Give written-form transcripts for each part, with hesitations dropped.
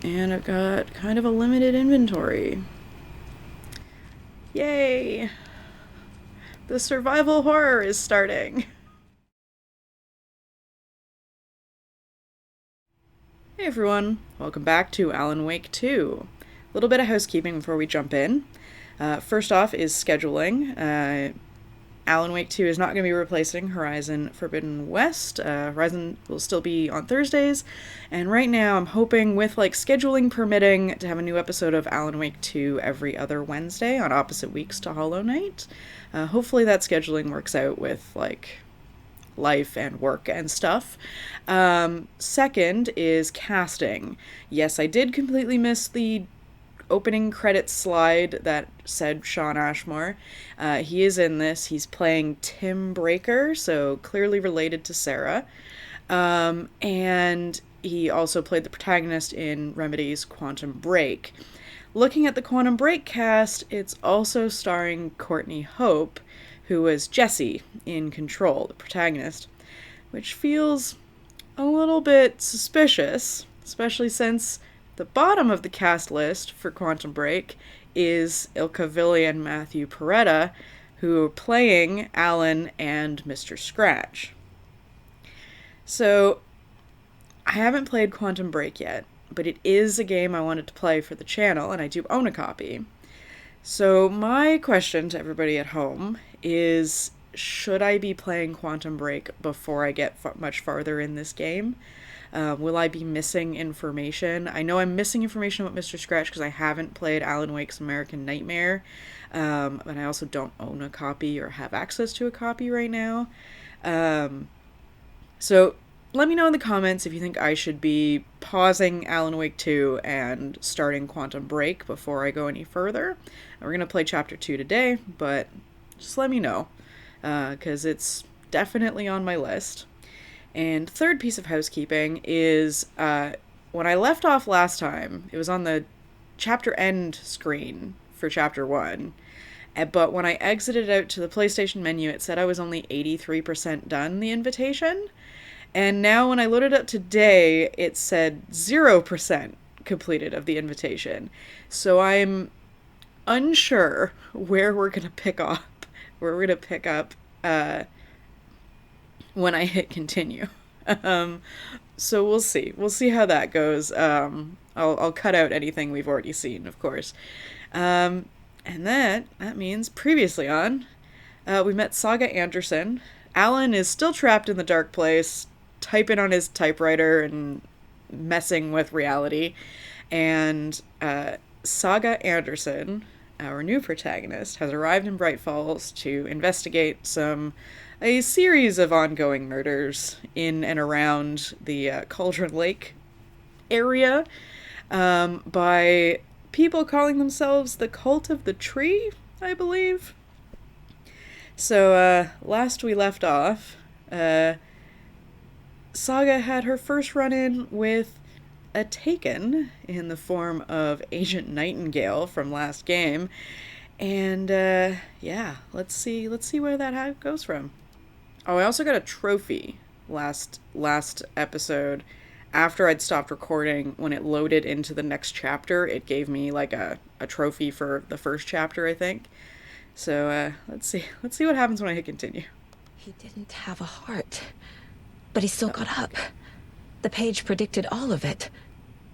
And I've got kind of a limited inventory. Yay! The survival horror is starting. Hey everyone, welcome back to Alan Wake 2. A little bit of housekeeping before we jump in. First off is scheduling. Alan Wake 2 is not going to be replacing Horizon Forbidden West. Horizon will still be on Thursdays. And right now I'm hoping, with scheduling permitting, to have a new episode of Alan Wake 2 every other Wednesday on opposite weeks to Hollow Knight. Hopefully that scheduling works out with life and work and stuff. Second is casting. Yes, I did completely miss the opening credits slide that said Sean Ashmore. He is in this. He's playing Tim Breaker, so clearly related to Sarah. And he also played the protagonist in Remedy's Quantum Break. Looking at the Quantum Break cast, it's also starring Courtney Hope, who was Jessie in Control, the protagonist, which feels a little bit suspicious, especially since the bottom of the cast list for Quantum Break is Ilka Villi and Matthew Peretta, who are playing Alan and Mr. Scratch. So, I haven't played Quantum Break yet, but it is a game I wanted to play for the channel, and I do own a copy. So my question to everybody at home is, should I be playing Quantum Break before I get much farther in this game? Will I be missing information? I know I'm missing information about Mr. Scratch because I haven't played Alan Wake's American Nightmare, and I also don't own a copy or have access to a copy right now. So let me know in the comments if you think I should be pausing Alan Wake 2 and starting Quantum Break before I go any further. We're going to play Chapter 2 today, but just let me know, because it's definitely on my list. And third piece of housekeeping is, when I left off last time, it was on the chapter end screen for Chapter 1, but when I exited out to the PlayStation menu, it said I was only 83% done the invitation. And now when I loaded up today, it said 0% completed of the invitation. So I'm unsure where we're going to pick up, when I hit continue. So we'll see. We'll see how that goes. I'll cut out anything we've already seen, of course. And that means previously on, we met Saga Anderson. Alan is still trapped in the dark place, typing on his typewriter and messing with reality. And Saga Anderson, our new protagonist, has arrived in Bright Falls to investigate a series of ongoing murders in and around the Cauldron Lake area, by people calling themselves the Cult of the Tree, I believe. So last we left off, Saga had her first run-in with a Taken in the form of Agent Nightingale from last game. And yeah, let's see where that goes from. Oh, I also got a trophy last episode. After I'd stopped recording, when it loaded into the next chapter, it gave me a trophy for the first chapter, I think. So let's see what happens when I hit continue. He didn't have a heart, but he still got up. The page predicted all of it.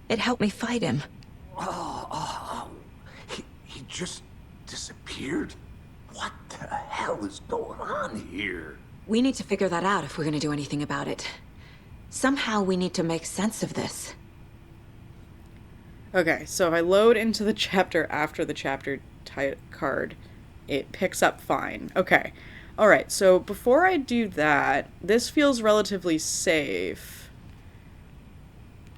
It helped me fight him. He just disappeared? What the hell is going on here? We need to figure that out if we're gonna do anything about it. Somehow we need to make sense of this. Okay, so if I load into the chapter after the chapter card, it picks up fine. Okay. Alright, so before I do that, this feels relatively safe.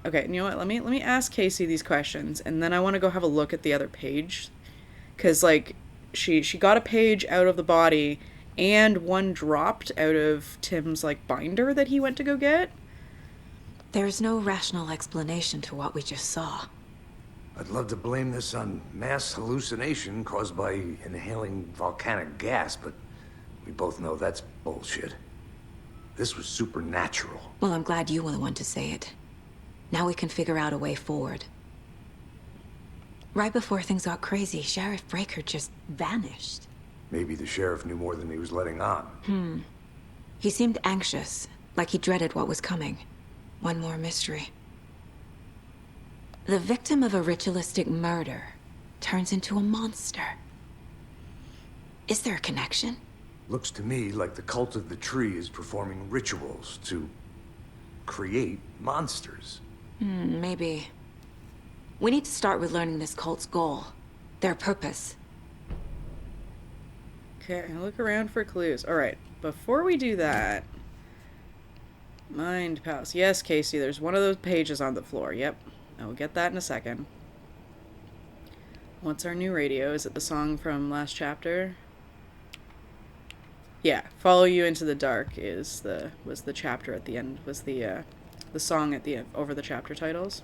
Okay, you know what? Let me ask Casey these questions, and then I want to go have a look at the other page. Because, she got a page out of the body, and one dropped out of Tim's, binder that he went to go get. There's no rational explanation to what we just saw. I'd love to blame this on mass hallucination caused by inhaling volcanic gas, but we both know that's bullshit. This was supernatural. Well, I'm glad you were the one to say it. Now we can figure out a way forward. Right before things got crazy, Sheriff Breaker just vanished. Maybe the sheriff knew more than he was letting on. He seemed anxious, like he dreaded what was coming. One more mystery. The victim of a ritualistic murder turns into a monster. Is there a connection? Looks to me like the cult of the tree is performing rituals to create monsters. Maybe. We need to start with learning this cult's goal. Their purpose. Okay, look around for clues. Alright, before we do that... Mind palace. Yes, Casey, there's one of those pages on the floor. Yep, I will get that in a second. What's our new radio? Is it the song from last chapter? Yeah, Follow You Into the Dark was the chapter at the end, was the song at the end, over the chapter titles.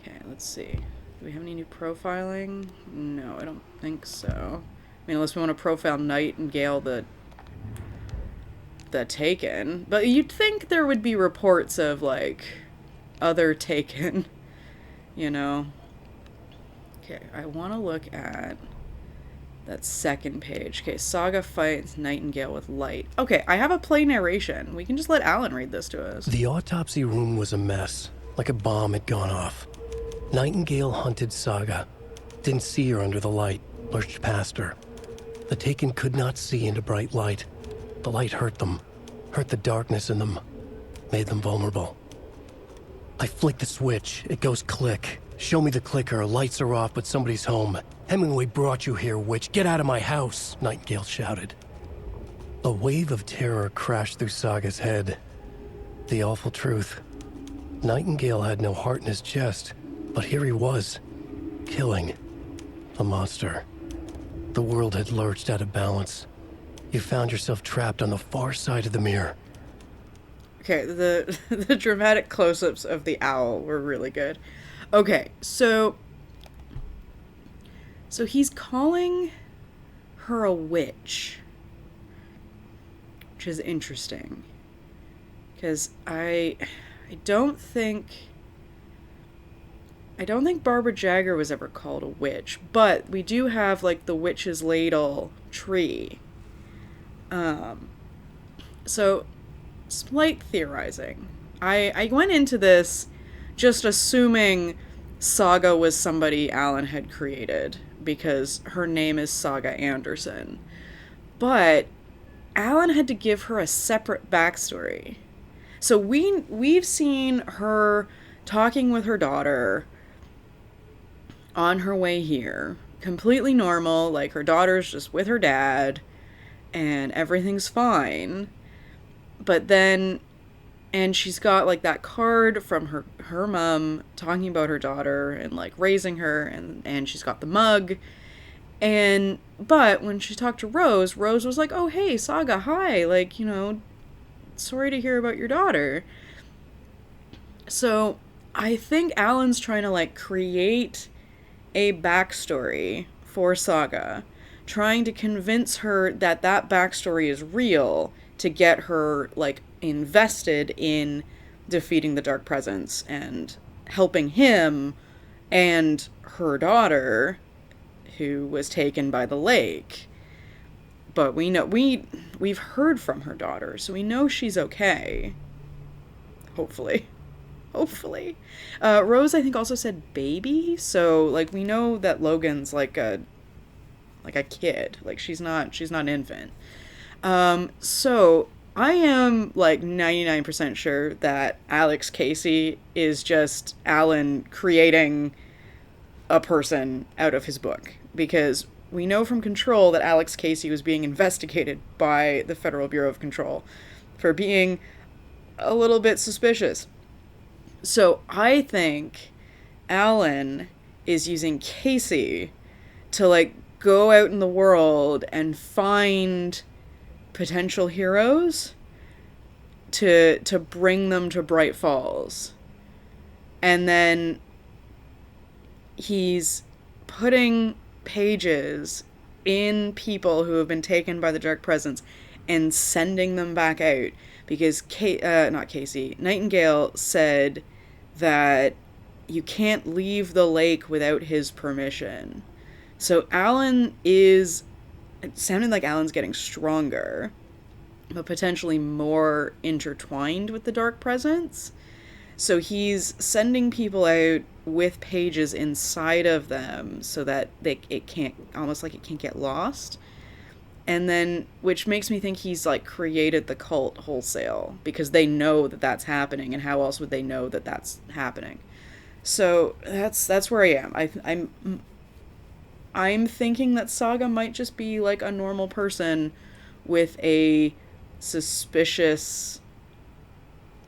Okay, let's see. Do we have any new profiling? No, I don't think so. I mean, unless we want to profile Nightingale the Taken. But you'd think there would be reports of, like, other Taken, you know? Okay, I want to look at that second page. Okay, Saga fights Nightingale with light. Okay, I have a play narration. We can just let Alan read this to us. The autopsy room was a mess, like a bomb had gone off. Nightingale hunted Saga. Didn't see her under the light, lurched past her. The Taken could not see into bright light. The light hurt them, hurt the darkness in them, made them vulnerable. I flick the switch, it goes click. Show me the clicker, lights are off, but somebody's home. Hemingway brought you here, witch. Get out of my house, Nightingale shouted. A wave of terror crashed through Saga's head. The awful truth. Nightingale had no heart in his chest, but here he was, killing a monster. The world had lurched out of balance. You found yourself trapped on the far side of the mirror. Okay, the dramatic close-ups of the owl were really good. Okay, so he's calling her a witch, which is interesting, because I don't think Barbara Jagger was ever called a witch, but we do have, like, the witch's ladle tree. So slight theorizing. I went into this just assuming Saga was somebody Alan had created because her name is Saga Anderson. But Alan had to give her a separate backstory. So we've seen her talking with her daughter on her way here. Completely normal, like her daughter's just with her dad and everything's fine. But then, and she's got, like, that card from her mom talking about her daughter and, like, raising her, and she's got the mug. But when she talked to Rose was like, oh, hey, Saga, hi, like, you know, sorry to hear about your daughter. So I think Alan's trying to, like, create a backstory for Saga, trying to convince her that backstory is real to get her, like, invested in defeating the Dark Presence and helping him and her daughter, who was taken by the lake. But we know we've heard from her daughter, so we know she's okay. Hopefully. Rose, I think, also said baby, so, like, we know that Logan's like a kid. Like, she's not an infant. So I am, like, 99% sure that Alex Casey is just Alan creating a person out of his book, because we know from Control that Alex Casey was being investigated by the Federal Bureau of Control for being a little bit suspicious. So I think Alan is using Casey to, like, go out in the world and find potential heroes to bring them to Bright Falls. And then he's putting pages in people who have been taken by the Dark Presence and sending them back out, because Nightingale said that you can't leave the lake without his permission. So Alan is... It sounded like Alan's getting stronger, but potentially more intertwined with the dark presence. So he's sending people out with pages inside of them so that it can't, almost like it can't get lost. And then, which makes me think he's like created the cult wholesale because they know that that's happening, and how else would they know that that's happening? So that's where I am. I'm thinking that Saga might just be like a normal person with a suspicious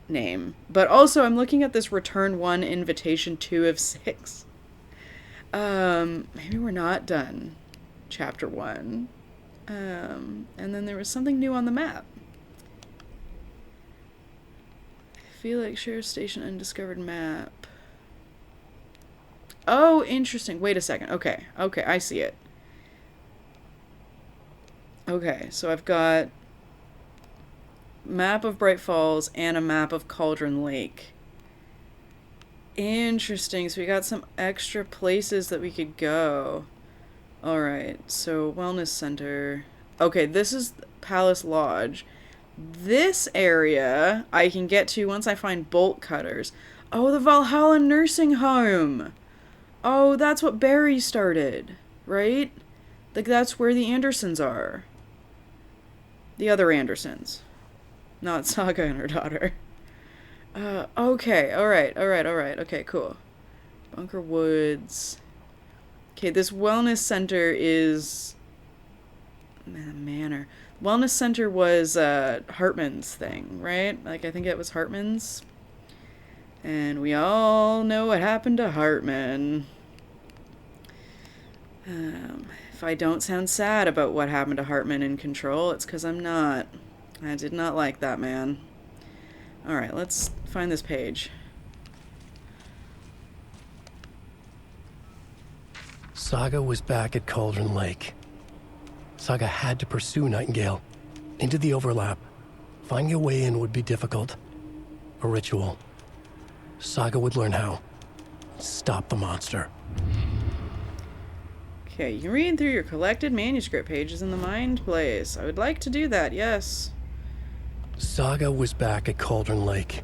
name. But also, I'm looking at this Return 1, Invitation 2 of 6. Maybe we're not done Chapter 1. And then there was something new on the map. I feel like Sheriff Station Undiscovered Map. Oh, interesting. Wait a second. Okay, I see it. Okay, so I've got map of Bright Falls and a map of Cauldron Lake. Interesting. So we got some extra places that we could go. Alright, so Wellness Center. Okay, this is Palace Lodge. This area I can get to once I find bolt cutters. Oh, the Valhalla Nursing Home! Oh, that's what Barry started, right? Like, that's where the Andersons are. The other Andersons. Not Saga and her daughter. Okay, alright. Okay, cool. Bunker Woods. Okay, this wellness center is... Manor. Wellness center was Hartman's thing, right? Like, I think it was Hartman's. And we all know what happened to Hartman. If I don't sound sad about what happened to Hartman in Control, it's because I'm not. I did not like that man. Alright, let's find this page. Saga was back at Cauldron Lake. Saga had to pursue Nightingale into the overlap. Finding a way in would be difficult. A ritual. Saga would learn how. Stop the monster. Okay, you can read through your collected manuscript pages in the Mind Place. I would like to do that, yes. Saga was back at Cauldron Lake.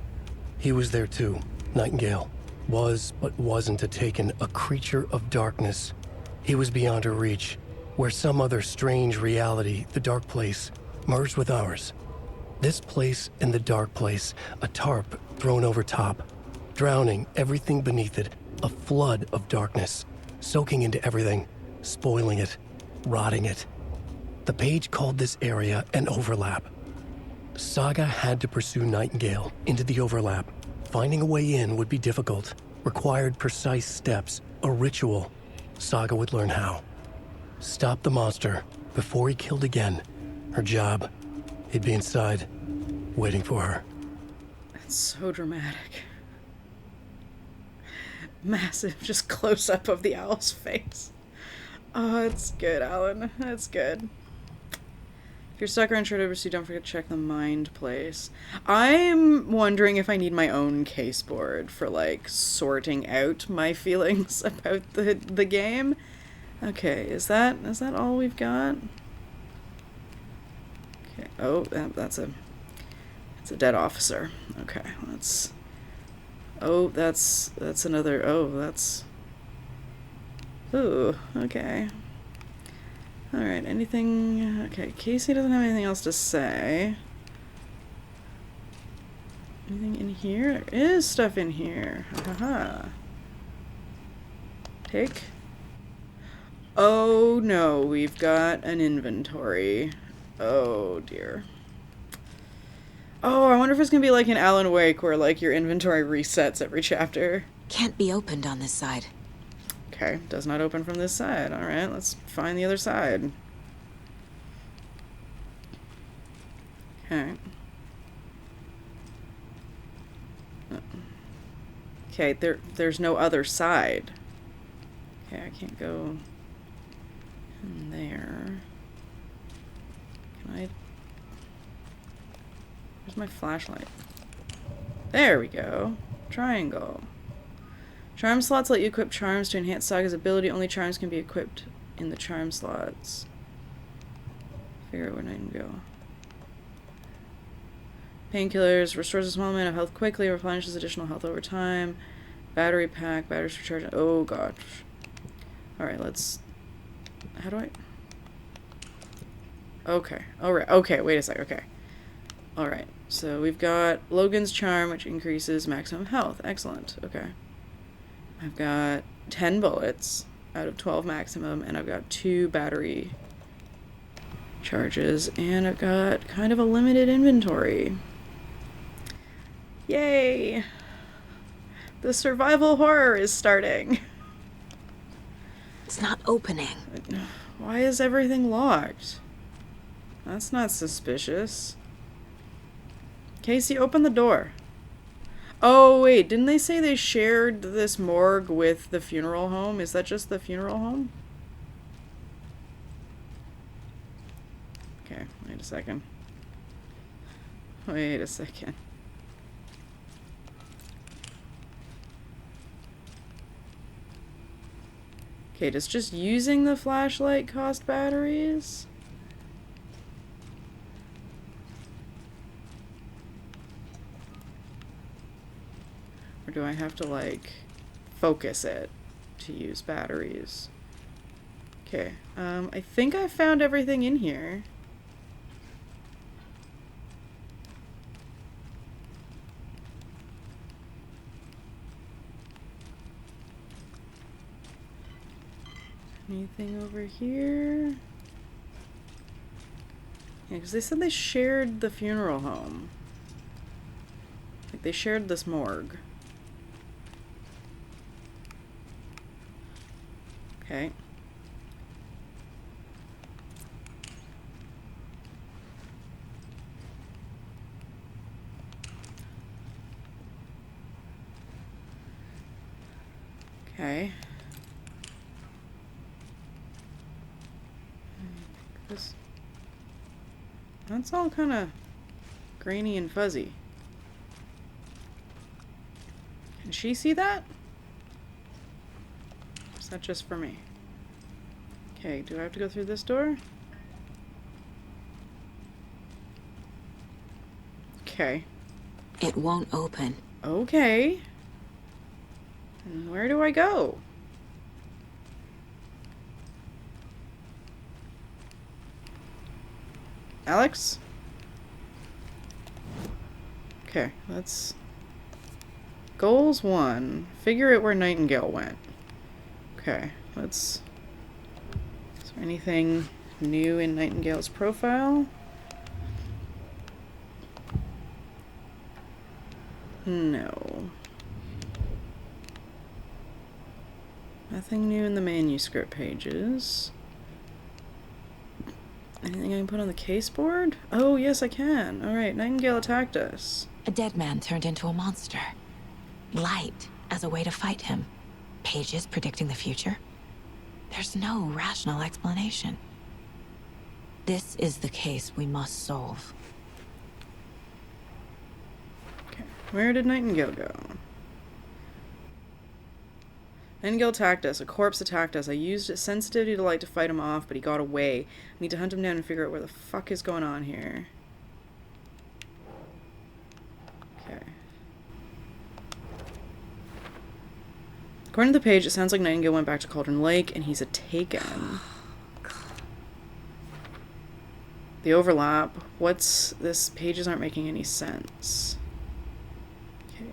He was there too. Nightingale was, but wasn't a Taken, a creature of darkness. He was beyond her reach, where some other strange reality, the dark place, merged with ours. This place and the dark place, a tarp thrown over top, drowning everything beneath it, a flood of darkness, soaking into everything, spoiling it, rotting it. The page called this area an overlap. Saga had to pursue Nightingale into the overlap. Finding a way in would be difficult, required precise steps, a ritual. Saga would learn how. Stop the monster before he killed again. Her job. He'd be inside, waiting for her. That's so dramatic. Massive, just close-up of the owl's face. Oh, it's good, Alan. That's good. If you're stuck or unsure to oversee, don't forget to check the Mind Place. I'm wondering if I need my own case board for, like, sorting out my feelings about the game. Okay, is that all we've got? Okay, oh, that's a dead officer. Okay, let's... Oh, that's another... Oh, that's... Ooh, okay. Alright, anything... Okay, Casey doesn't have anything else to say. Anything in here? There is stuff in here. Haha. Take. Oh no, we've got an inventory. Oh dear. Oh, I wonder if it's gonna be like in Alan Wake where like your inventory resets every chapter. Can't be opened on this side. Okay, does not open from this side. Alright, let's find the other side. Okay. Okay, there's no other side. Okay, I can't go in there. Can I... Where's my flashlight? There we go. Triangle. Charm slots let you equip charms to enhance Saga's ability. Only charms can be equipped in the charm slots. Figure out where Nightingale. Painkillers. Restores a small amount of health quickly. Replenishes additional health over time. Battery pack. Batteries for charging. Oh, gosh. Alright, let's... How do I... Okay. Alright. Okay, wait a sec. Okay. Alright. So we've got Logan's Charm, which increases maximum health. Excellent. Okay. I've got 10 bullets out of 12 maximum, and I've got 2 battery charges, and I've got kind of a limited inventory. Yay! The survival horror is starting. It's not opening. Why is everything locked? That's not suspicious. Casey, open the door. Oh, wait, didn't they say they shared this morgue with the funeral home? Is that just the funeral home? Okay, wait a second. Wait a second. Okay, does just using the flashlight cost batteries? Or do I have to, like, focus it to use batteries? Okay, I think I found everything in here. Anything over here? Yeah, because they said they shared the funeral home. Like, they shared this morgue. Okay. Okay. That's all kind of grainy and fuzzy. Can she see that? Or is that just for me? Okay, do I have to go through this door? Okay. It won't open. Okay. And where do I go? Alex? Okay, let's... Goals 1. Figure out where Nightingale went. Okay, let's... Is there anything new in Nightingale's profile? No. Nothing new in the manuscript pages. Anything I can put on the case board? Oh, yes, I can. Alright, Nightingale attacked us. A dead man turned into a monster. Light as a way to fight him. Pages predicting the future. There's no rational explanation. This is the case we must solve. Okay, where did Nightingale go? Nightingale attacked us. A corpse attacked us. I used sensitivity to light to fight him off, but he got away. I need to hunt him down and figure out where the fuck is going on here. Okay. According to the page, it sounds like Nightingale went back to Cauldron Lake, and he's a taken. The overlap. What's this? Pages aren't making any sense. Okay.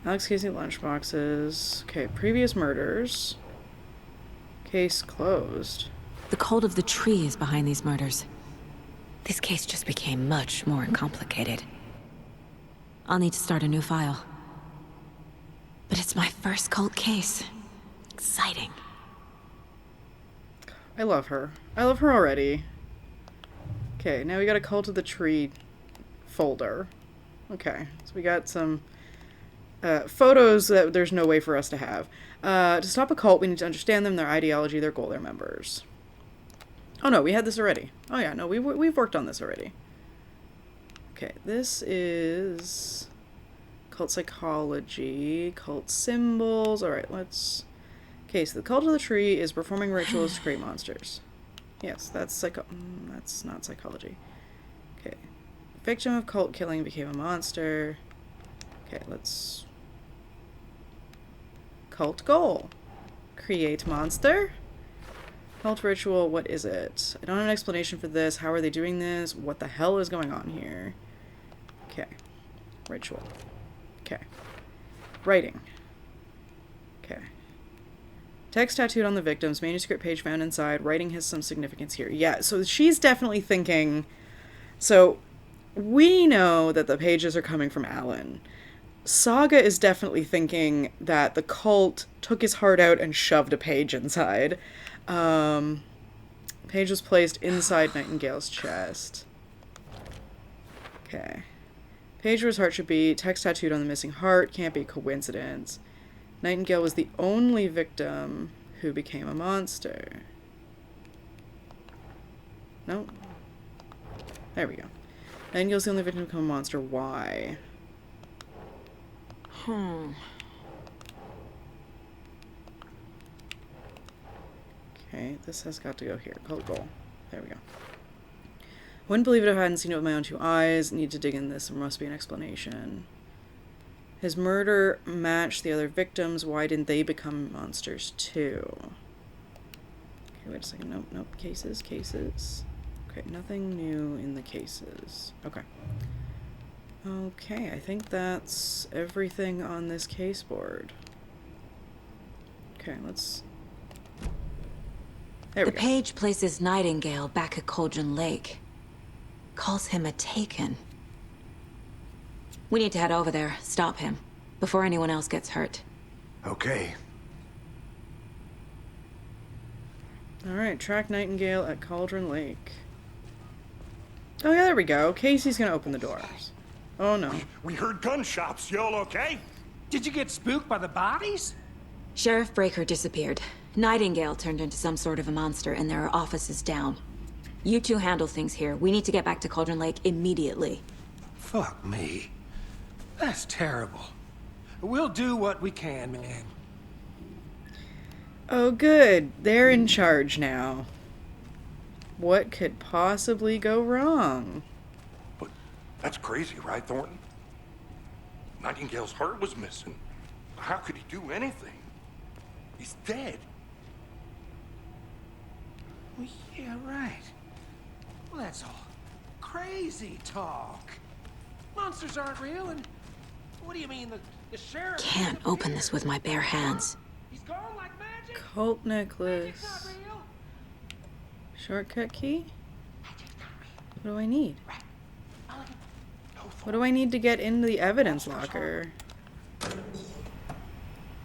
Alex Casey lunchboxes. Okay, previous murders. Case closed. The cult of the tree is behind these murders. This case just became much more complicated. I'll need to start a new file. But it's my first cult case. Exciting. I love her. I love her already. Okay, now we got a Cult of the Tree folder. Okay, so we got some photos that there's no way for us to have. To stop a cult, we need to understand them, their ideology, their goal, their members. Oh no, we had this already. Oh yeah, no, we've worked on this already. Okay, this is Cult psychology, cult symbols. Alright, let's... Okay, so the cult of the tree is performing rituals to create monsters. Yes, that's that's not psychology. Okay. Victim of cult killing became a monster. Okay, let's... Cult goal. Create monster? Cult ritual, what is it? I don't have an explanation for this. How are they doing this? What the hell is going on here? Okay. Ritual. Okay. Writing. Okay. Text tattooed on the victim's manuscript page found inside. Writing has some significance here. Yeah, so she's definitely thinking... So, we know that the pages are coming from Alan. Saga is definitely thinking that the cult took his heart out and shoved a page inside. Page was placed inside Nightingale's chest. Okay. Page where his heart should be. Text tattooed on the missing heart. Can't be coincidence. Nightingale was the only victim who became a monster. No. There we go. Nightingale's the only victim to become a monster. Why? Okay, this has got to go here. Cult goal. There we go. Wouldn't believe it if I hadn't seen it with my own two eyes. Need to dig in this. There must be an explanation. His murder matched the other victims. Why didn't they become monsters too? Okay, wait a second. Nope, nope. Cases, cases. Okay, nothing new in the cases. Okay. Okay, I think that's everything on this case board. Okay, let's... There we go. The page places Nightingale back at Cauldron Lake. Calls him a Taken. We need to head over there, stop him, before anyone else gets hurt. Okay. Alright, track Nightingale at Cauldron Lake. Oh yeah, there we go. Casey's gonna open the doors. Oh no. We heard gunshots. Y'all okay? Did you get spooked by the bodies? Sheriff Breaker disappeared. Nightingale turned into some sort of a monster, and there are offices down. You two handle things here. We need to get back to Cauldron Lake immediately. Fuck me. That's terrible. We'll do what we can, man. Oh good. They're in charge now. What could possibly go wrong? But that's crazy, right, Thornton? Nightingale's heart was missing. How could he do anything? He's dead. Well, yeah, right. Well, that's all crazy talk. Monsters aren't real, and what do you mean the sheriff... Can't open this with my bare hands. He's gone like magic? Cult Magic's necklace. not real. Shortcut key? Magic's not real. What do I need? Right. What do I need to get into the evidence locker?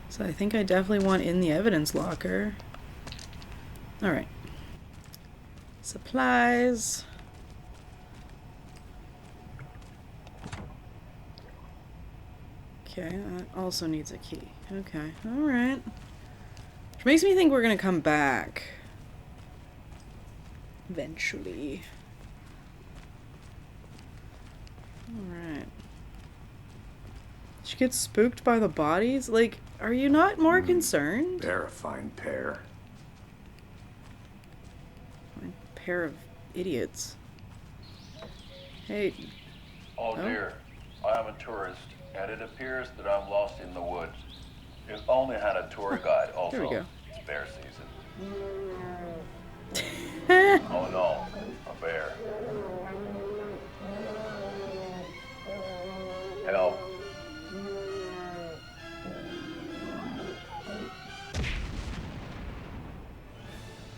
So I think I definitely want in the evidence locker. Alright. Supplies. Okay, that also needs a key. Okay, alright. Which makes me think we're gonna come back. Eventually. Alright. Did you get spooked by the bodies? Like, are you not more concerned? They're a fine pair. A pair of idiots. Hey. Oh dear, I am a tourist, and it appears that I'm lost in the woods. If only had a tour guide also. There we go. It's bear season. Oh no, a bear. Help.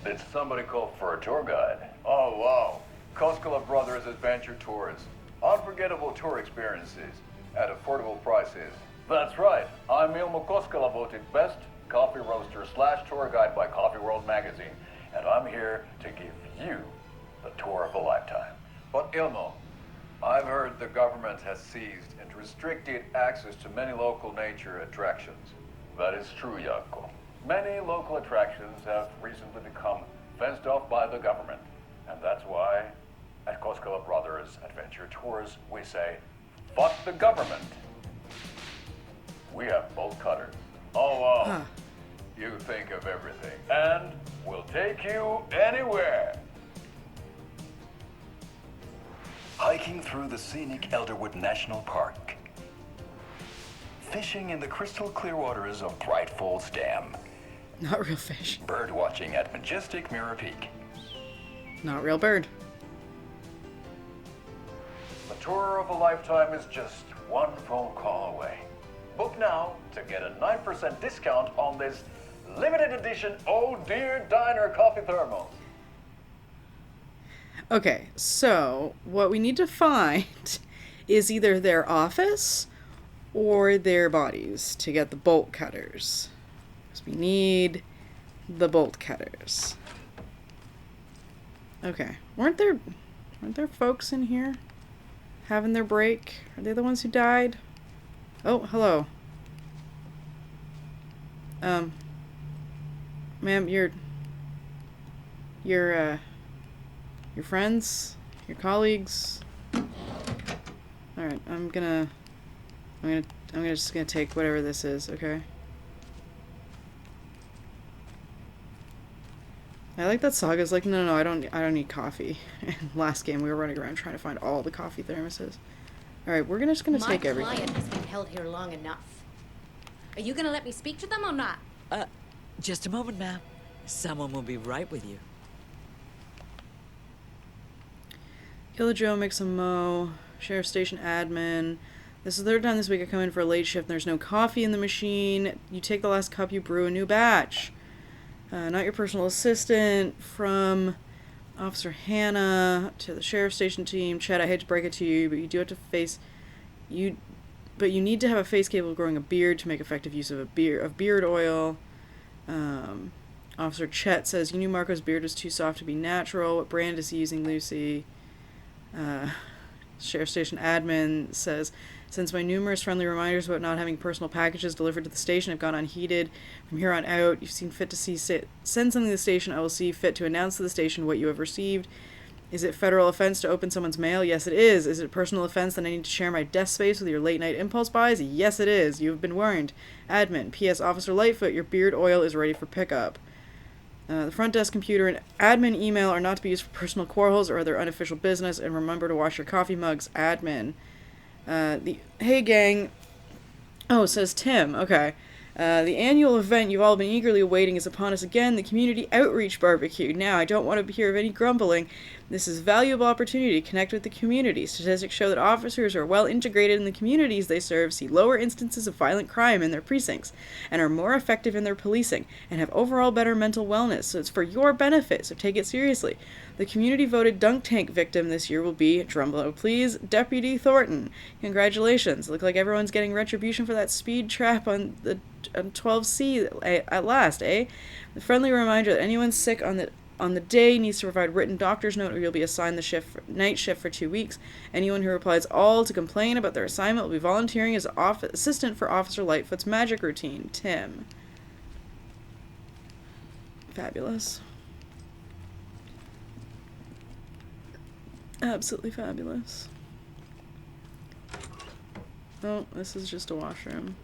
Did somebody call for a tour guide? Oh wow, Koskela Brothers Adventure Tours. Unforgettable tour experiences at affordable prices. That's right, I'm Ilmo Koskela, voted best coffee roaster / tour guide by Coffee World magazine, and I'm here to give you the tour of a lifetime. But Ilmo, I've heard the government has seized and restricted access to many local nature attractions. That is true, Jaakko. Many local attractions have recently become fenced off by the government, and that's why at Koskela Brothers Adventure Tours we say, fuck the government. We have bolt cutters. Oh, Huh. you think of everything. And we'll take you anywhere. Hiking through the scenic Elderwood National Park. Fishing in the crystal clear waters of Bright Falls Dam. Not real fish. Bird watching at majestic Mirror Peak. Not real bird. The tour of a lifetime is just one phone call away. Book now to get a 9% discount on this limited edition Oh Dear Diner coffee thermos. Okay, so what we need to find is either their office or their bodies to get the bolt cutters. Because we need the bolt cutters. Okay, weren't there folks in here having their break? Are they the ones who died? Oh, hello. Ma'am, your friends, your colleagues. All right, I'm just gonna take whatever this is, okay? I like that Saga's like, no, I don't need coffee. And last game we were running around trying to find all the coffee thermoses. All right, we're just gonna take everything. My client has been held here long enough. Are you gonna let me speak to them or not? Just a moment, ma'am. Someone will be right with you. Killer Joe makes a mo. Sheriff Station admin. This is the third time this week I come in for a late shift and there's no coffee in the machine. You take the last cup, you brew a new batch. Not your personal assistant. From Officer Hannah to the Sheriff Station team. Chet, I hate to break it to you, but you do have to face... But you need to have a face capable of growing a beard to make effective use of beard oil. Officer Chet says, you knew Marco's beard was too soft to be natural. What brand is he using, Lucy? Sheriff Station admin says, since my numerous friendly reminders about not having personal packages delivered to the station have gone unheeded, from here on out, you've seen fit to send something to the station. I will see fit to announce to the station what you have received. Is it federal offense to open someone's mail? Yes, it is. Is it a personal offense that I need to share my desk space with your late-night impulse buys? Yes, it is. You have been warned. Admin. P.S. Officer Lightfoot, your beard oil is ready for pickup. The front desk computer and admin email are not to be used for personal quarrels or other unofficial business, and remember to wash your coffee mugs. Admin. Hey, gang. Oh, says Tim. Okay. The annual event you've all been eagerly awaiting is upon us again, the Community Outreach Barbecue. Now, I don't want to hear of any grumbling. This is a valuable opportunity to connect with the community. Statistics show that officers who are well integrated in the communities they serve see lower instances of violent crime in their precincts and are more effective in their policing and have overall better mental wellness. So it's for your benefit, so take it seriously. The community voted dunk tank victim this year will be, drumroll please, Deputy Thornton. Congratulations. Look like everyone's getting retribution for that speed trap on 12C at last, eh? The friendly reminder that anyone sick on the day needs to provide written doctor's note or you'll be assigned the night shift for 2 weeks. Anyone who replies all to complain about their assignment will be volunteering as assistant for Officer Lightfoot's magic routine. Tim. Fabulous. Absolutely fabulous. Oh, this is just a washroom.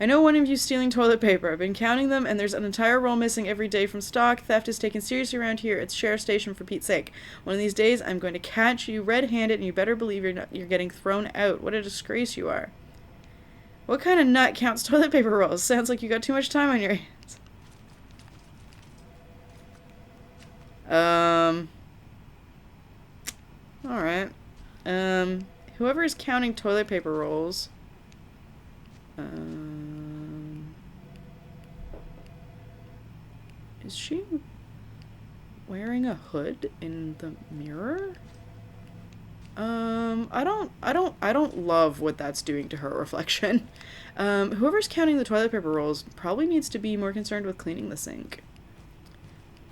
I know one of you stealing toilet paper. I've been counting them, and there's an entire roll missing every day from stock. Theft is taken seriously around here. It's Sheriff Station, for Pete's sake. One of these days, I'm going to catch you red-handed, and you better believe you're getting thrown out. What a disgrace you are. What kind of nut counts toilet paper rolls? Sounds like you got too much time on your hands. Alright. Whoever is counting toilet paper rolls... Is she wearing a hood in the mirror? I don't love what that's doing to her reflection. Whoever's counting the toilet paper rolls probably needs to be more concerned with cleaning the sink.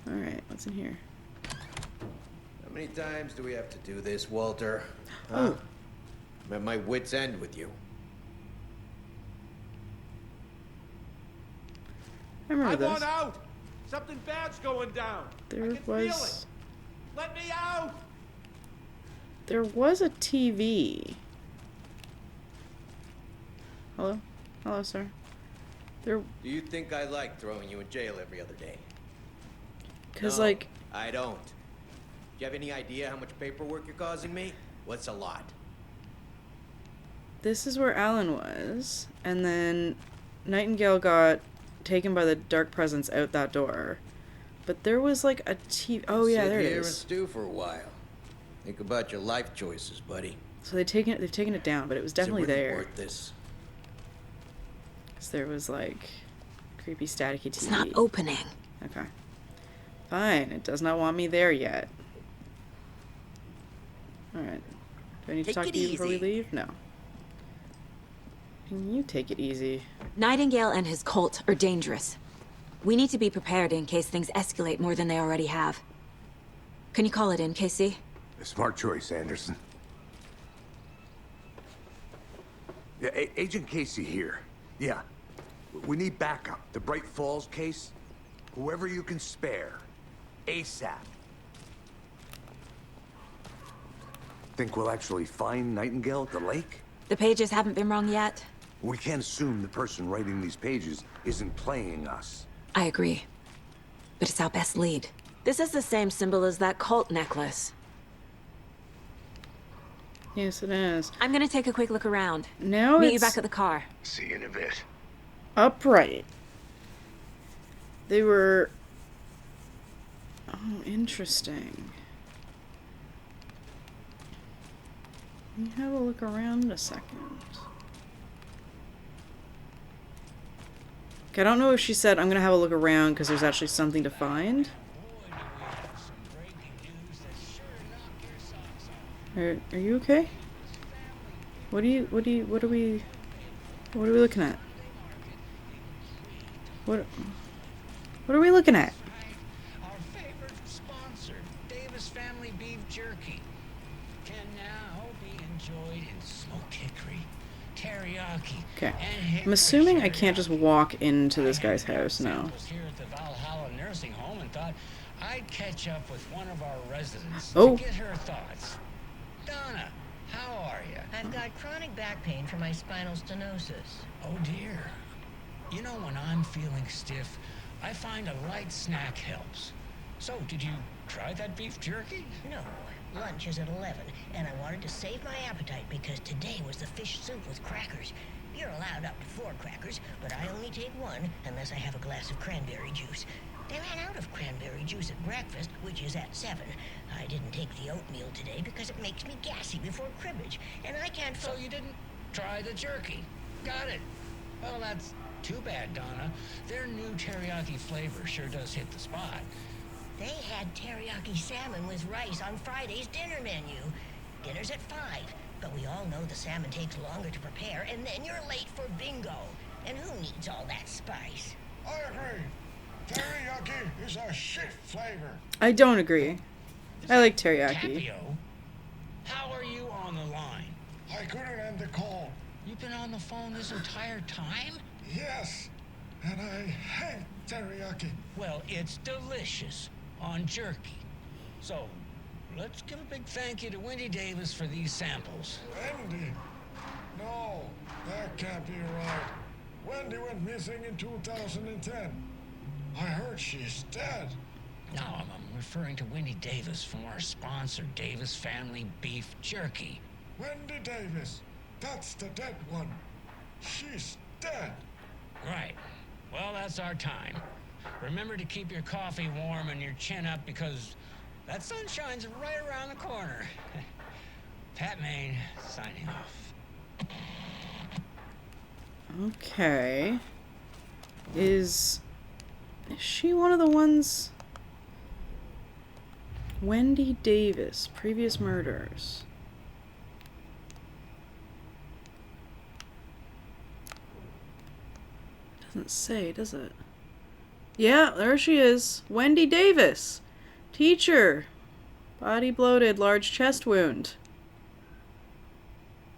Alright, what's in here? How many times do we have to do this, Walter? Huh? Oh. I'm at my wit's end with you. I remember this. I want out! Something bad's going down. There I can feel it. Let me out! There was a TV. Hello? Hello, sir. There... Do you think I like throwing you in jail every other day? Because, No, like... I don't. Do you have any idea how much paperwork you're causing me? What's a lot? This is where Alan was. And then Nightingale got taken by the dark presence out that door. But there was, like, a TV... Oh, yeah, there it Sit here is. and stew for a while. Think about your life choices, buddy. So they've taken it down, but it was definitely Is it really there. worth this? Because there was, like, creepy staticky TV. It's not opening. Okay. Fine. It does not want me there yet. Alright. Do I need to talk to you before we leave? No. Can you take it easy? Nightingale and his cult are dangerous. We need to be prepared in case things escalate more than they already have. Can you call it in, KC? A smart choice, Anderson. Yeah, Agent Casey here. Yeah. We need backup. The Bright Falls case. Whoever you can spare. ASAP. Think we'll actually find Nightingale at the lake? The pages haven't been wrong yet. We can't assume the person writing these pages isn't playing us. I agree. But it's our best lead. This is the same symbol as that cult necklace. Yes, it is. I'm gonna take a quick look around. Now Meet you it's back at the car. See you in a bit. upright. They were... Oh, interesting. Let me have a look around a second. Okay, I don't know if she said I'm gonna have a look around because there's actually something to find. Are you okay? What are we looking at? What are we looking at? Our favorite sponsor, Davis Family Beef Jerky, can now be enjoyed in smoked hickory, teriyaki. Okay. And I'm assuming I can't just walk into this guy's house now. Here at the Valhalla Nursing Home and thought I'd catch up with one of our residents Oh. to get her thoughts. Donna, how are you? I've got chronic back pain from my spinal stenosis. Oh dear. You know, when I'm feeling stiff, I find a light snack helps. So, did you try that beef jerky? No, lunch is at 11, and I wanted to save my appetite because today was the fish soup with crackers. You're allowed up to 4 crackers, but I only take 1 unless I have a glass of cranberry juice. They ran out of cranberry juice at breakfast, which is at 7. I didn't take the oatmeal today because it makes me gassy before cribbage, and I can't... So you didn't try the jerky. Got it. Well, that's too bad, Donna. Their new teriyaki flavor sure does hit the spot. They had teriyaki salmon with rice on Friday's dinner menu. Dinner's at 5, but we all know the salmon takes longer to prepare, and then you're late for bingo. And who needs all that spice? I agree. Teriyaki is a shit flavor. I don't agree. I like teriyaki. Capio, how are you on the line? I couldn't end the call. You've been on the phone this entire time? Yes, and I hate teriyaki. Well, it's delicious on jerky. So, let's give a big thank you to Wendy Davis for these samples. Wendy? No, that can't be right. Wendy went missing in 2010. I heard she's dead. No, I'm referring to Wendy Davis from our sponsor, Davis Family Beef Jerky. Wendy Davis. That's the dead one. She's dead. Right. Well, that's our time. Remember to keep your coffee warm and your chin up because that sunshine's right around the corner. Pat Maine, signing off. Okay. Is she one of the ones? Wendy Davis, previous murders. Doesn't say, does it? Yeah, there she is. Wendy Davis. Teacher. Body bloated, large chest wound.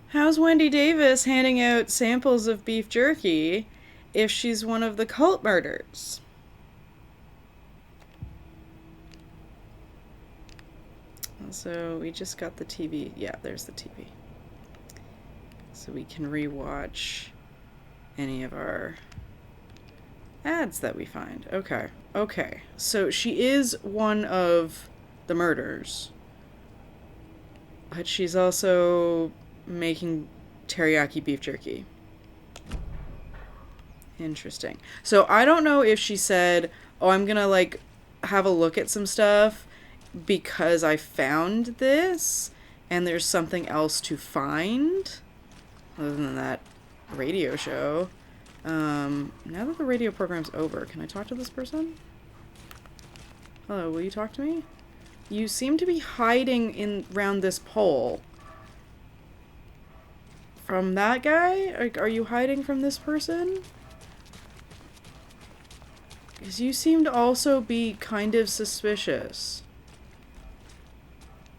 How's Wendy Davis handing out samples of beef jerky if she's one of the cult murders? So we just got the TV. Yeah, there's the TV. So we can rewatch any of our ads that we find. Okay. Okay. So she is one of the murders. But she's also making teriyaki beef jerky. Interesting. So I don't know if she said, oh, I'm gonna like have a look at some stuff because I found this and there's something else to find other than that radio show. Now that the radio program's over, can I talk to this person? Hello, will you talk to me? You seem to be hiding in around this pole. From that guy? Are you hiding from this person? Because you seem to also be kind of suspicious.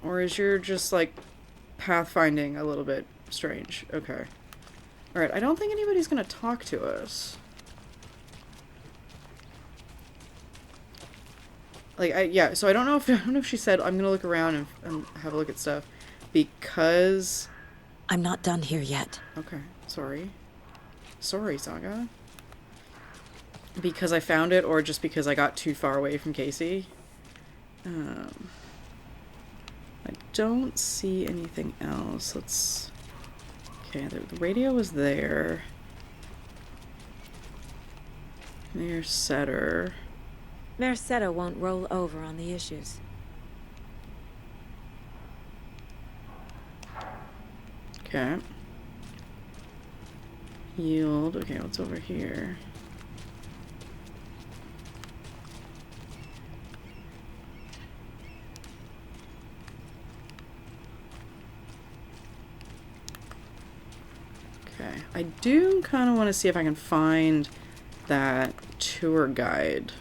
Or is your just like pathfinding a little bit strange? Okay. Alright, I don't think anybody's gonna talk to us. Like, yeah, so I don't know if she said, I'm gonna look around and have a look at stuff. Because... I'm not done here yet. Okay, sorry. Sorry, Saga. Because I found it, or just because I got too far away from Casey. I don't see anything else. Let's... Okay, the radio was there. Mayor Setter. Mayor Setter won't roll over on the issues. Okay. Yield. Okay, what's over here? Okay. I do kind of want to see if I can find that tour guide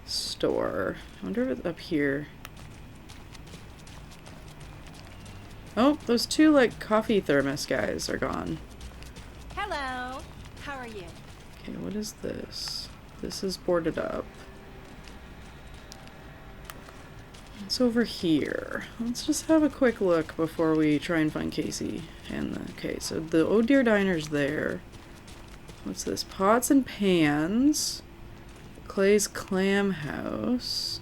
store. I wonder if it's up here. Oh, those two, like, coffee thermos guys are gone. Hello. How are you? Okay, what is this? This is boarded up. It's over here. Let's just have a quick look before we try and find Casey. And okay, so the Oh Dear Diner's there. What's this? Pots and Pans. Clay's Clam House.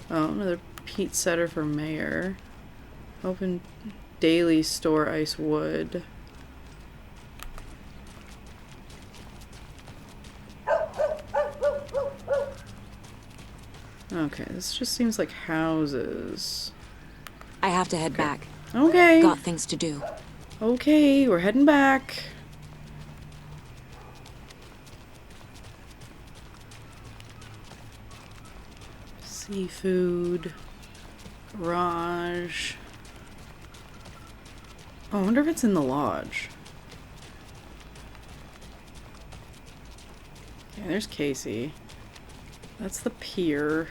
Oh, another Pete Setter for mayor. Open daily store ice wood. Okay, this just seems like houses. I have to head back. Okay. Got things to do. Okay, we're heading back. Seafood. Garage. Oh, I wonder if it's in the lodge. Okay, there's Casey. That's the pier.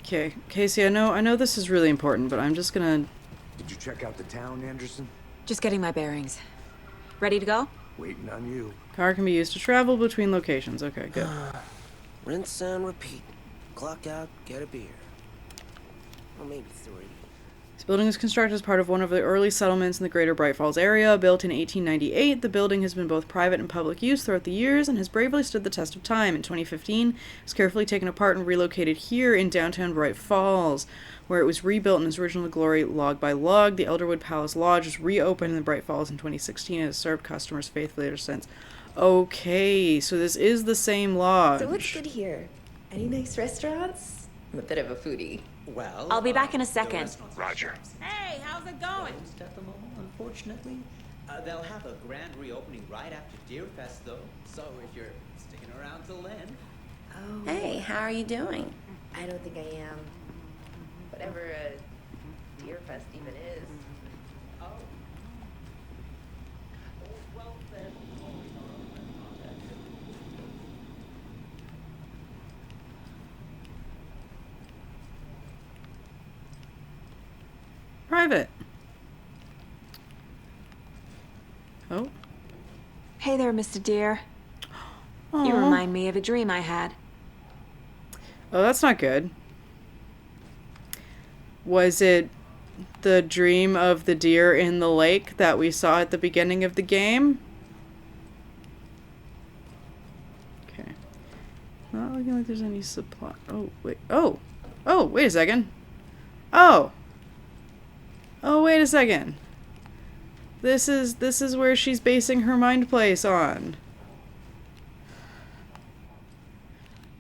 Okay, Casey, I know this is really important, but I'm just gonna... Did you check out the town, Anderson? Just getting my bearings. Ready to go? Waiting on you. Car can be used to travel between locations. Okay, good. Rinse and repeat. Clock out, get a beer. Or maybe 3. This building was constructed as part of one of the early settlements in the greater Bright Falls area. Built in 1898, the building has been both private and public use throughout the years and has bravely stood the test of time. In 2015, it was carefully taken apart and relocated here in downtown Bright Falls, where it was rebuilt in its original glory log by log. The Elderwood Palace Lodge was reopened in Bright Falls in 2016 and has served customers faithfully ever since. Okay, so this is the same lodge. So what's good here? Any nice restaurants? I'm a bit of a foodie. Well, I'll be back in a second. Roger. Hey, how's it going? Closed at the moment, unfortunately. They'll have a grand reopening right after Deer Fest, though. So if you're sticking around till then. Oh. Hey, how are you doing? I don't think I am. Whatever a Deer Fest even is. Oh. Well, then. Private. Oh. Hey there, Mr. Deer. Aww. You remind me of a dream I had. Oh, that's not good. Was it the dream of the deer in the lake that we saw at the beginning of the game. Okay. Not looking like there's any supply. Oh, wait. Oh! Oh, wait a second. Oh! Oh, wait a second. This is where she's basing her mind place on.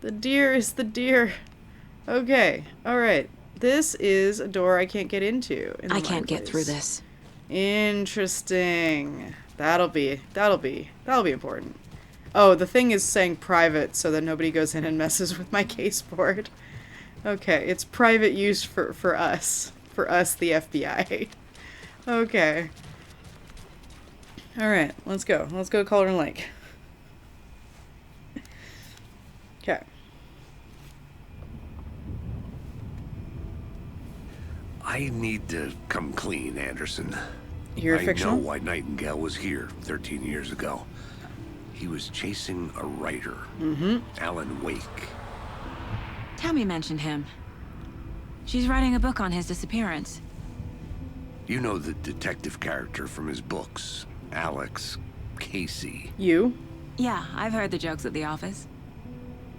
The deer is the deer. Okay, alright. This is a door I can't get into. I can't get through this. Interesting. That'll be important. Oh, the thing is saying private so that nobody goes in and messes with my caseboard. Okay, it's private use for us. For us, the FBI. Okay. Alright, let's go. Let's go to Cauldron Lake. Okay. I need to come clean, Anderson. You're fictional? I know why Nightingale was here 13 years ago. He was chasing a writer. Alan Wake. Tammy mentioned him. She's writing a book on his disappearance. You know the detective character from his books, Alex Casey. You? Yeah, I've heard the jokes at the office.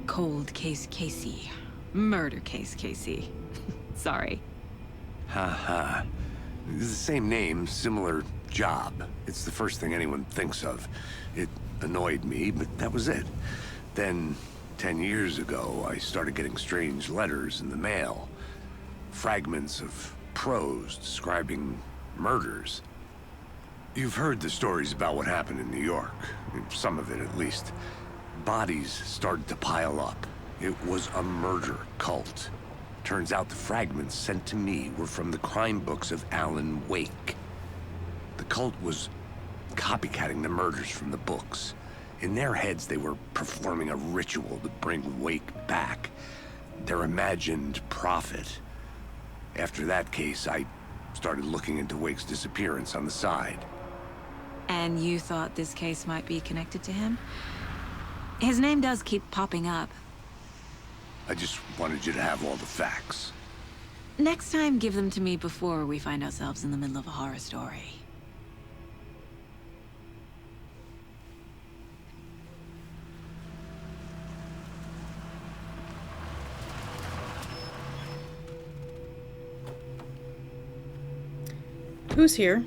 Cold case Casey. Murder case Casey. Sorry. Haha. It's the same name, similar job. It's the first thing anyone thinks of. It annoyed me, but that was it. Then, 10 years ago, I started getting strange letters in the mail. Fragments of prose describing murders. You've heard the stories about what happened in New York. Some of it, at least. Bodies started to pile up. It was a murder cult. Turns out the fragments sent to me were from the crime books of Alan Wake. The cult was copycatting the murders from the books. In their heads, they were performing a ritual to bring Wake back. Their imagined prophet. After that case, I started looking into Wake's disappearance on the side. And you thought this case might be connected to him? His name does keep popping up. I just wanted you to have all the facts. Next time, give them to me before we find ourselves in the middle of a horror story. Who's here?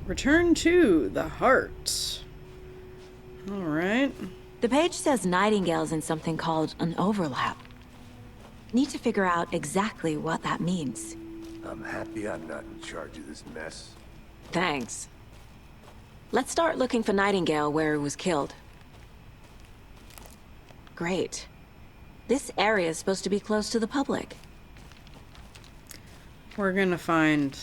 Return to the heart. All right. The page says Nightingale's in something called an overlap. Need to figure out exactly what that means. I'm happy I'm not in charge of this mess. Thanks. Let's start looking for Nightingale where he was killed. Great. This area is supposed to be close to the public. We're gonna find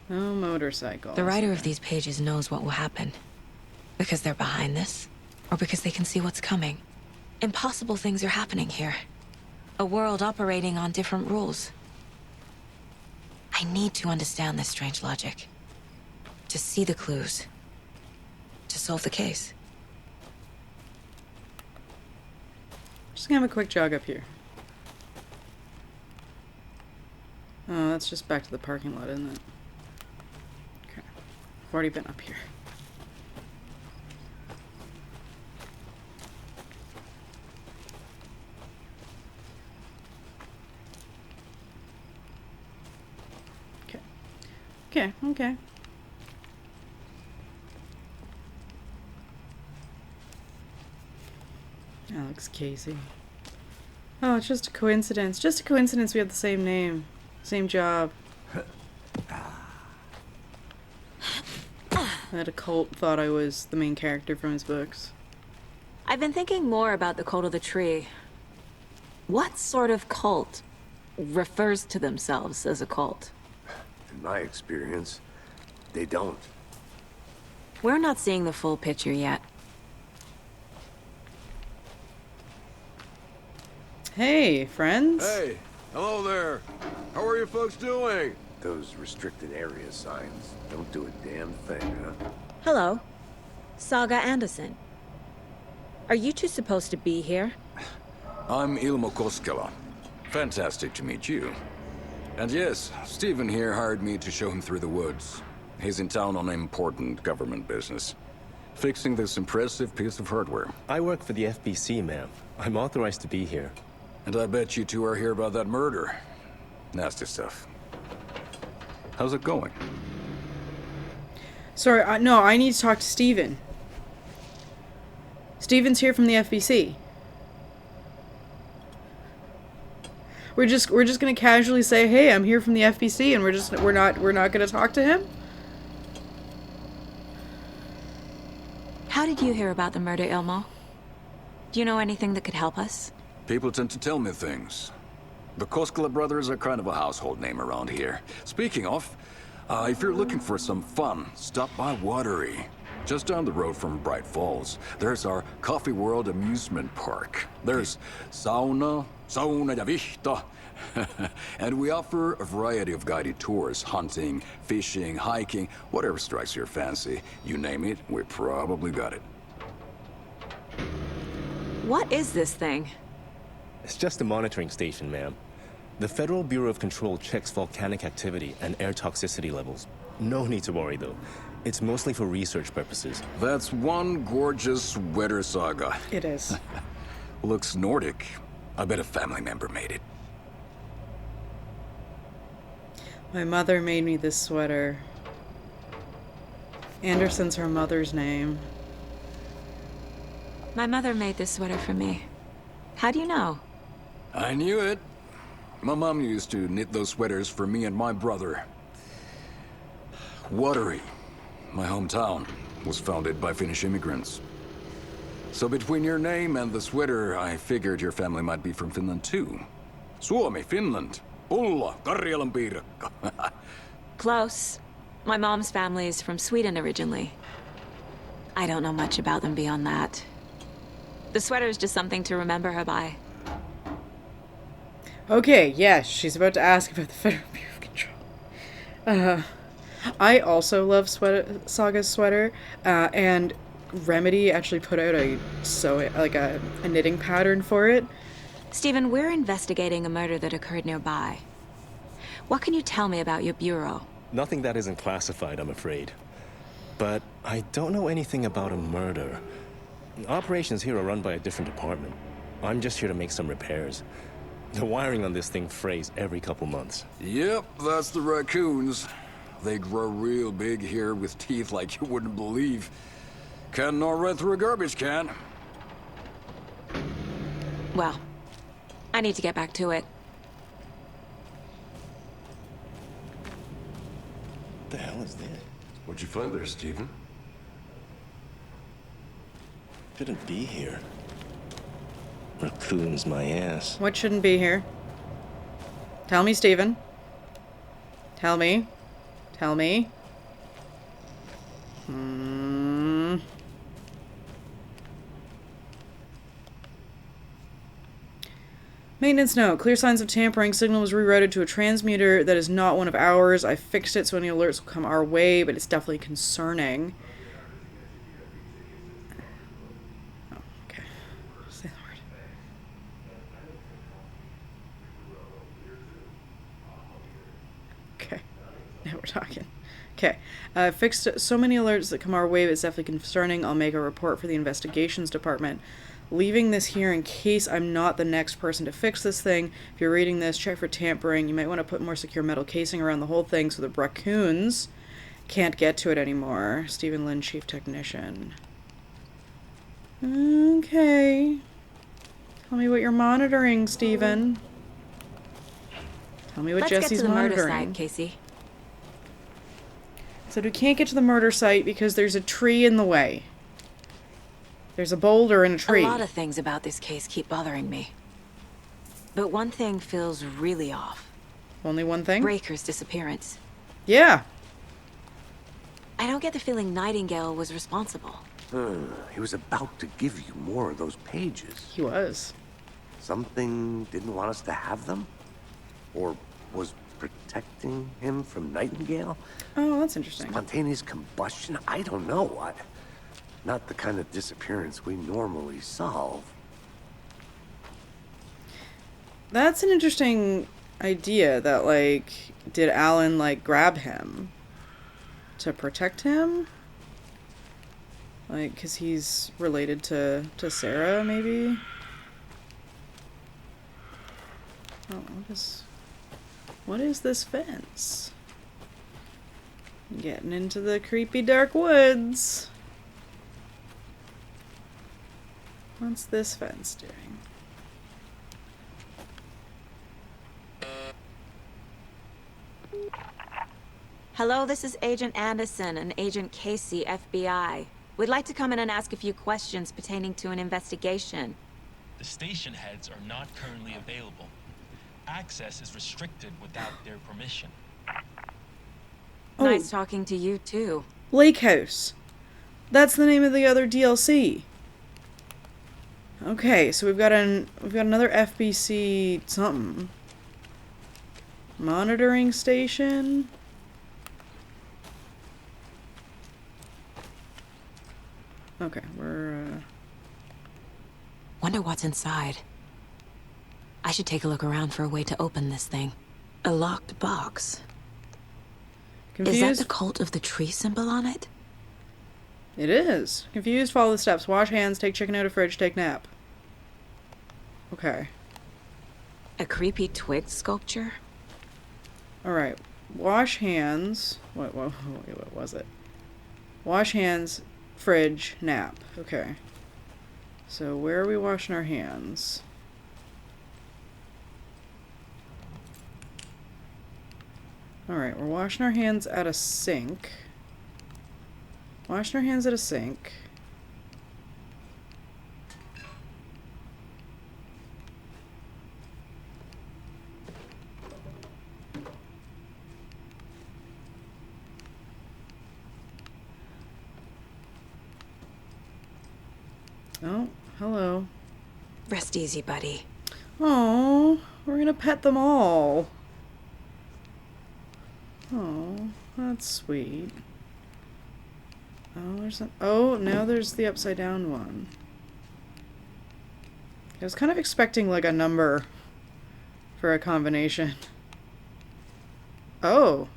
no motorcycle. The writer of these pages knows what will happen. Because they're behind this, or because they can see what's coming. Impossible things are happening here. A world operating on different rules. I need to understand this strange logic. To see the clues. To solve the case. Just gonna have a quick jog up here. Oh, that's just back to the parking lot, isn't it? Okay. I've already been up here. Okay, okay. Alex Casey. Oh, it's just a coincidence. Just a coincidence we have the same name. Same job. That a cult thought I was the main character from his books. I've been thinking more about the cult of the tree. What sort of cult refers to themselves as a cult? In my experience, they don't. We're not seeing the full picture yet. Hey, friends. Hey, hello there. How are you folks doing? Those restricted area signs don't do a damn thing, huh? Hello. Saga Anderson. Are you two supposed to be here? I'm Ilmo Koskela. Fantastic to meet you. And yes, Stephen here hired me to show him through the woods. He's in town on important government business, fixing this impressive piece of hardware. I work for the FBC, ma'am. I'm authorized to be here. And I bet you two are here about that murder. Nasty stuff. How's it going? Sorry, no, I need to talk to Steven. Steven's here from the FBC. We're just gonna casually say, "Hey, I'm here from the FBC," and we're not gonna talk to him. How did you hear about the murder, Ilmo? Do you know anything that could help us? People tend to tell me things. The Koskela brothers are kind of a household name around here. Speaking of, if you're looking for some fun, stop by Watery. Just down the road from Bright Falls, there's our Coffee World amusement park. There's sauna ja vihta. And we offer a variety of guided tours, hunting, fishing, hiking, whatever strikes your fancy. You name it, we probably got it. What is this thing? It's just a monitoring station, ma'am. The Federal Bureau of Control checks volcanic activity and air toxicity levels. No need to worry, though. It's mostly for research purposes. That's one gorgeous sweater saga. It is. Looks Nordic. I bet a family member made it. My mother made me this sweater. Anderson's her mother's name. My mother made this sweater for me. How do you know? I knew it. My mom used to knit those sweaters for me and my brother. Watery, my hometown, was founded by Finnish immigrants. So between your name and the sweater, I figured your family might be from Finland too. Suomi, Finland. Pulla, Karjalan piirakka. Close. My mom's family is from Sweden originally. I don't know much about them beyond that. The sweater is just something to remember her by. Okay, yes, she's about to ask about the Federal Bureau of Control. I also love Saga's sweater, and Remedy actually put out a knitting pattern for it. Stephen, we're investigating a murder that occurred nearby. What can you tell me about your bureau? Nothing that isn't classified, I'm afraid. But I don't know anything about a murder. Operations here are run by a different department. I'm just here to make some repairs. The wiring on this thing frays every couple months. Yep, that's the raccoons. They grow real big here with teeth like you wouldn't believe. Can't gnaw right through a garbage can. Well, I need to get back to it. What the hell is this? What'd you find there, Stephen? Shouldn't be here. Raccoons my ass. What shouldn't be here? Tell me, Stephen. Tell me. Tell me. Maintenance note. Clear signs of tampering. Signal was rerouted to a transmitter that is not one of ours. I fixed it so any alerts will come our way, but it's definitely concerning. Oh, okay. Say the word. Okay. Now we're talking. Okay. Fixed so many alerts that come our way, but it's definitely concerning. I'll make a report for the investigations department. Leaving this here in case I'm not the next person to fix this thing. If you're reading this, check for tampering. You might want to put more secure metal casing around the whole thing so the raccoons can't get to it anymore. Stephen Lynn, Chief Technician. Okay. Tell me what you're monitoring, Stephen. Tell me what Jesse's monitoring. Let's get to the murder site, Casey. So we can't get to the murder site because there's a tree in the way. There's a boulder and a tree. A lot of things about this case keep bothering me. But one thing feels really off. Only one thing? Breaker's disappearance. Yeah. I don't get the feeling Nightingale was responsible. He was about to give you more of those pages. He was. Something didn't want us to have them? Or was protecting him from Nightingale? Oh, that's interesting. Spontaneous combustion? I don't know what. Not the kind of disappearance we normally solve. That's an interesting idea that, like, did Alan, like, grab him to protect him? Like, because he's related to Sarah, maybe? Oh, what is this fence? Getting into the creepy dark woods. What's this fence doing? Hello, this is Agent Anderson and Agent Casey, FBI. We'd like to come in and ask a few questions pertaining to an investigation. The station heads are not currently available. Access is restricted without their permission. Nice talking to you, too. Lake House. That's the name of the other DLC. Okay, so we've got another FBC something. Monitoring station. Okay, we're Wonder what's inside. I should take a look around for a way to open this thing. A locked box. Confused? Is that the cult of the tree symbol on it? It is. Confused, follow the steps. Wash hands, take chicken out of fridge, take nap. Okay. A creepy twig sculpture? Alright. Wash hands. What was it? Wash hands, fridge, nap. Okay. So where are we washing our hands? Alright, we're washing our hands at a sink. Washing our hands at a sink. Oh, hello. Rest easy, buddy. Oh, we're gonna pet them all. Oh, that's sweet. Oh, now there's the upside down one. I was kind of expecting like a number for a combination. Oh.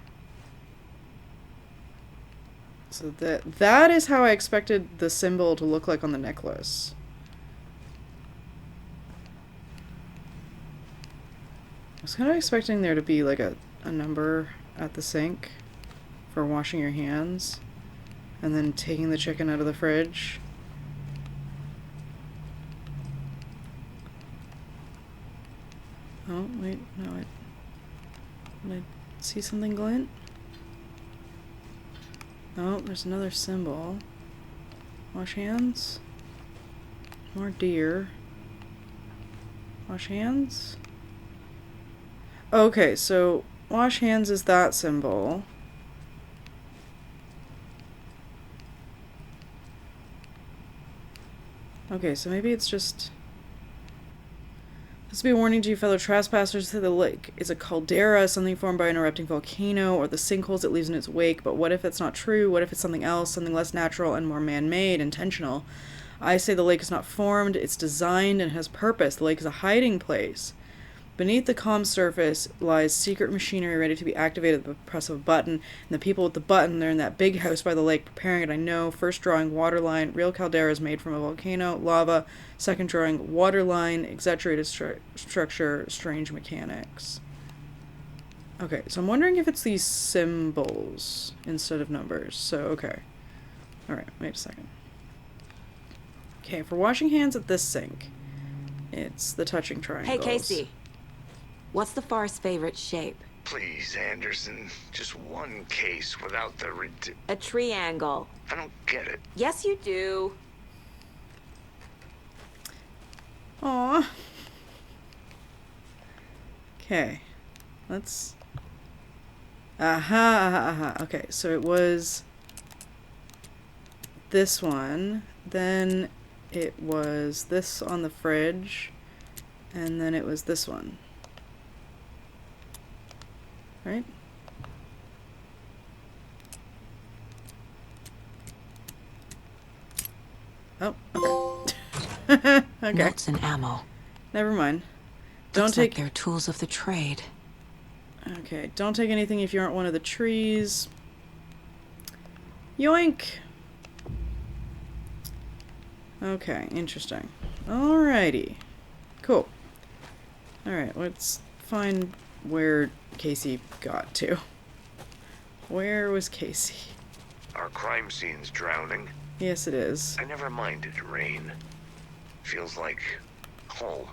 So that is how I expected the symbol to look like on the necklace. I was kind of expecting there to be like a number at the sink for washing your hands and then taking the chicken out of the fridge. Oh, wait, no, did I see something glint? Oh, there's another symbol. Wash hands. More deer. Wash hands. Okay, so wash hands is that symbol. Okay, so maybe it's just... This will be a warning to you fellow trespassers that the lake is a caldera, something formed by an erupting volcano, or the sinkholes it leaves in its wake. But what if it's not true? What if it's something else, something less natural and more man-made, intentional? I say the lake is not formed, it's designed and has purpose. The lake is a hiding place. Beneath the calm surface lies secret machinery ready to be activated at the press of a button. And the people with the button, they're in that big house by the lake preparing it, I know. First drawing, water line. Real caldera is made from a volcano. Lava. Second drawing, water line. Exaggerated structure. Strange mechanics. Okay, so I'm wondering if it's these symbols instead of numbers. So, okay. Alright, wait a second. Okay, for washing hands at this sink, it's the touching triangles. Hey, Casey. What's the far's favorite shape? Please, Anderson. Just one case without the A triangle. I don't get it. Yes, you do. Aww. Okay. Let's... Aha. Okay, so it was this one. Then it was this on the fridge. And then it was this one. Right? Oh, okay. Okay. Notes and ammo. Never mind. Don't Looks take... like they're tools of the trade. Okay, don't take anything if you aren't one of the trees. Yoink! Okay, interesting. Alrighty. Cool. Alright, let's find where Casey got to. Where was Casey? Our crime scene's drowning. Yes, it is. I never minded rain. Feels like home.